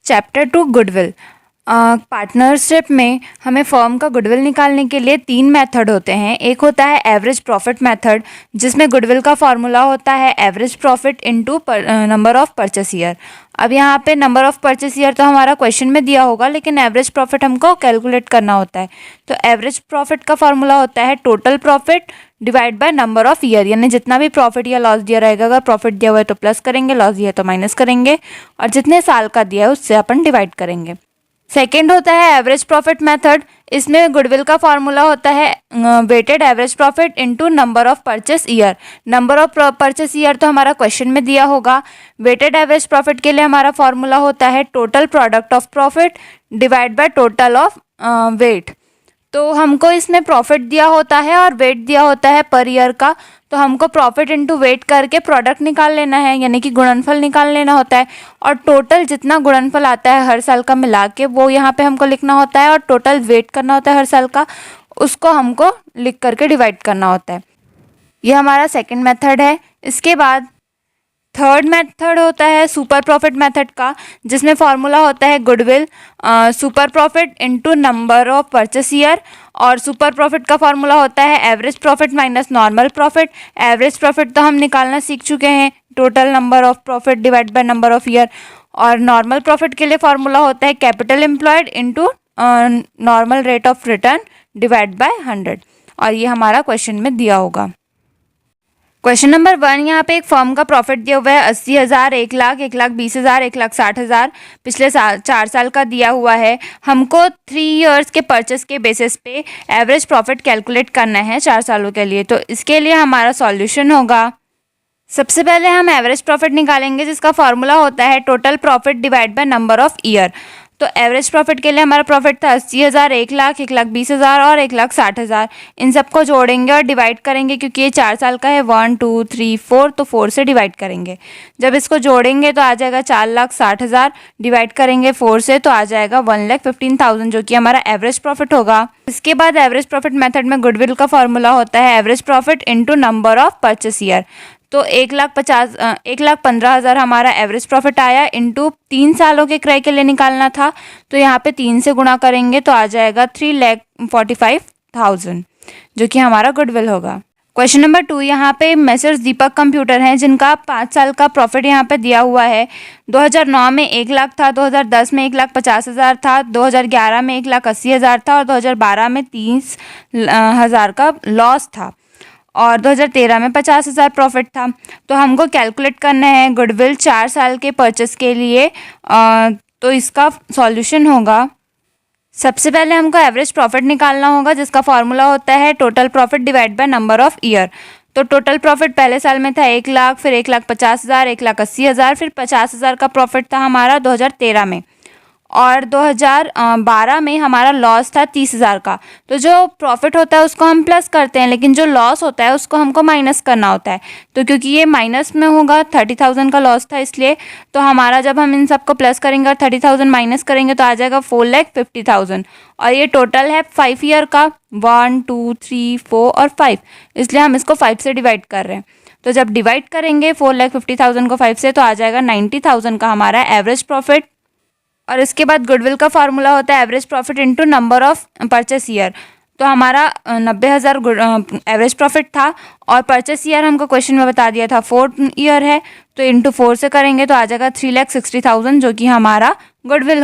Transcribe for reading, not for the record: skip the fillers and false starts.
Chapter 2 goodwill. Partnership में हमें firm का गुडविल निकालने के लिए 3 मेथड होते हैं। एक होता है एवरेज प्रॉफिट मेथड, जिसमें गुडविल का फॉर्मूला होता है average profit into number of purchase year. अब यहाँ पे नंबर ऑफ परचेस ईयर तो हमारा क्वेश्चन में दिया होगा, लेकिन एवरेज प्रॉफिट हमको कैलकुलेट करना होता है। तो एवरेज प्रॉफिट का फॉर्मूला होता है total profit divide by number of year, यानी जितना भी प्रॉफिट या लॉस दिया रहेगा, अगर प्रॉफिट दिया हुआ है तो प्लस करेंगे, लॉस दिया है तो माइनस करेंगे, और जितने साल का दिया है उससे अपन डिवाइड करेंगे। सेकेंड होता है एवरेज प्रॉफिट मेथड। इसमें गुडविल का फॉर्मूला होता है weighted average profit into number of purchase year. Number of purchase year तो हमारा क्वेश्चन में दिया होगा। वेटेड एवरेज प्रॉफिट के लिए हमारा फॉर्मूला होता है total product of profit divide by total of weight. तो हमको इसमें प्रॉफिट दिया होता है और वेट दिया होता है पर ईयर का, तो हमको प्रॉफिट इनटू वेट करके प्रोडक्ट निकाल लेना है, यानी कि गुणनफल निकाल लेना होता है। और टोटल जितना गुणनफल आता है हर साल का मिला के वो यहाँ पे हमको लिखना होता है, और टोटल वेट करना होता है हर साल का, उसको हमको लिख करके डिवाइड करना होता है। ये हमारा सेकेंड मेथड है। इसके बाद थर्ड मेथड होता है सुपर प्रॉफिट मेथड का, जिसमें फॉर्मूला होता है goodwill super profit into number of purchase year, और सुपर प्रॉफिट का फॉर्मूला होता है average profit minus normal profit. Average profit तो हम निकालना सीख चुके हैं, total number of profit divide by number of year. और नॉर्मल प्रॉफिट के लिए फॉर्मूला होता है capital employed into normal rate of return divide by 100, और ये हमारा क्वेश्चन में दिया होगा। क्वेश्चन नंबर 1, यहाँ पे एक फर्म का प्रॉफिट दिया हुआ है 80,000, 1 लाख, 1,20,000, 1,60,000 पिछले 4 साल का दिया हुआ है। हमको 3 इयर्स के परचेस के बेसिस पे एवरेज प्रॉफिट कैलकुलेट करना है 4 सालों के लिए। तो इसके लिए हमारा सॉल्यूशन होगा, सबसे पहले हम एवरेज प्रॉफिट निकालेंगे, जिसका फॉर्मूला होता है total profit divide by number of year. तो एवरेज प्रॉफिट के लिए हमारा प्रॉफिट था 80,000, 1 लाख, 1,20,000 और 1,60,000। इन सबको जोड़ेंगे और डिवाइड करेंगे, क्योंकि ये 4 साल का है। 1 2 3 4, तो 4 से डिवाइड करेंगे। जब इसको जोड़ेंगे तो आ जाएगा 4,60,000, डिवाइड करेंगे 4 से तो आ जाएगा 1,15,000, जो कि हमारा एवरेज प्रॉफिट होगा। इसके बाद एवरेज प्रॉफिट मेथड में गुडविल का फॉर्मूला होता है average profit into number of purchase year. तो 1,15,000 हमारा एवरेज प्रॉफिट आया, इंटू 3 सालों के क्रय के लिए निकालना था, तो यहाँ पे 3 से गुणा करेंगे तो आ जाएगा 3,45,000, जो कि हमारा गुडविल होगा। क्वेश्चन नंबर 2, यहाँ पे मेसर्स दीपक कंप्यूटर हैं, जिनका 5 साल का प्रॉफिट यहाँ पे दिया हुआ है। 2009 में 1 लाख था, 2010 में 1,50,000 था, 2011 में 1,80,000 था, और 2012 में 30,000 का लॉस था, और 2013 में 50,000 प्रॉफिट था। तो हमको कैलकुलेट करना है गुडविल 4 साल के परचेस के लिए। तो इसका सॉल्यूशन होगा, सबसे पहले हमको एवरेज प्रॉफिट निकालना होगा, जिसका फॉर्मूला होता है total profit divide by number of year. तो टोटल प्रॉफिट पहले साल में था 1 लाख, फिर 1,50,000, 1,80,000, फिर 50,000 का प्रॉफिट था हमारा 2013 में, और 2012 में हमारा लॉस था 30,000 का। तो जो प्रॉफिट होता है उसको हम प्लस करते हैं, लेकिन जो लॉस होता है उसको हमको माइनस करना होता है। तो क्योंकि ये माइनस में होगा, 30,000 का लॉस था इसलिए, तो हमारा जब हम इन सबको प्लस करेंगे और 30,000 माइनस करेंगे तो आ जाएगा 4,50,000, और ये टोटल है 5 ईयर का, 1 2 3 4 और 5, इसलिए हम इसको 5 से डिवाइड कर रहे हैं। तो जब डिवाइड करेंगे 4,50,000 को 5 से तो आ जाएगा 90,000 का हमारा एवरेज प्रॉफिट। और इसके बाद गुडविल का फार्मूला होता है average profit into number of purchase year. तो हमारा 90,000 एवरेज प्रॉफिट था, और परचेस ईयर हमको क्वेश्चन में बता दिया था 4 ईयर है, तो इंटू 4 से करेंगे तो आ जाएगा 3,60,000, जो कि हमारा गुडविल होगा।